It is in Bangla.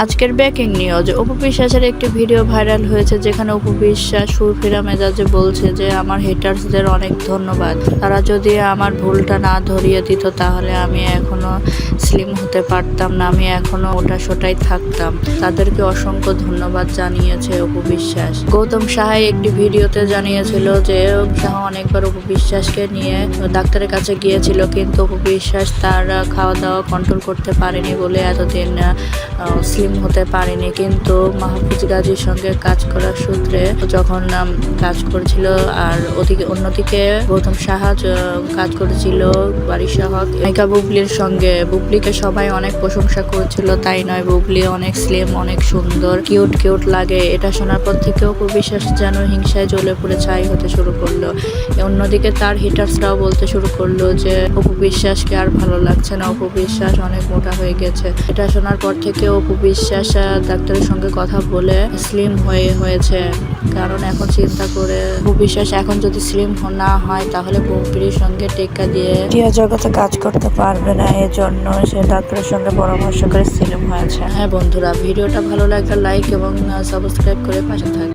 আজকের ব্রেকিং নিউজ, অপু বিশ্বাসের একটি ভিডিও ভাইরাল হয়েছে যেখানে অপু বিশ্বাস সুরফিরা মেজাজে বলছে যে আমার হেটার্সদের অনেক ধন্যবাদ। তারা যদি আমার ভুলটা না ধরিয়ে দিত তাহলে আমি এখনো স্লিম হতে পারতাম না, আমি এখনো ওটা সোটাই থাকতাম। তাদেরকে অসংখ্য ধন্যবাদ জানিয়েছে অপু বিশ্বাস। গৌতম সাহাই একটি ভিডিওতে জানিয়েছিল যে সাহা অনেকবার অপু বিশ্বাসকে নিয়ে ডাক্তারের কাছে গিয়েছিল, কিন্তু অপু বিশ্বাস তার খাওয়া দাওয়া কন্ট্রোল করতে পারেনি বলে এতদিন স্লিম হতে পারেনি। কিন্তু মাহফুজ গাজীর সঙ্গে কাজ করার সূত্রে যখন কাজ করেছিল, আর অন্যদিকে গৌতম সাহা কাজ করেছিল বারিশা হক নায়িকা বুবলির সঙ্গে। বুবলিকে সবাই অনেক প্রশংসা করেছিল, তাই নয় বুবলি অনেক স্লিম, অনেক সুন্দর, কিউট কিউট লাগে। এটা শোনার পর থেকে অপু বিশ্বাস যেন হিংসায় জ্বলে পড়ে ছাই হতে শুরু করলো। অন্যদিকে তার হিটার্সরাও বলতে শুরু করলো যে অপু বিশ্বাসকে আর ভালো লাগছে না, অপু বিশ্বাস অনেক মোটা হয়ে গেছে। এটা শোনার পর থেকে অপু বিশ্বাস ডাক্তারের সঙ্গে কথা বলে স্লিম হয়েছে। কারণ এখন চিন্তা করে অপু বিশ্বাস এখন যদি স্লিম না হয় তাহলে বুবলির সঙ্গে টেক্কা দিয়ে ক্রিয়া জগতে কাজ করতে পারবে না, এজন্য সে ডাক্তারের সঙ্গে পরামর্শ করে স্লিম হয়েছে। হ্যাঁ বন্ধুরা, ভিডিওটা ভালো লাগলে লাইক এবং সাবস্ক্রাইব করে পাশে থাকবে।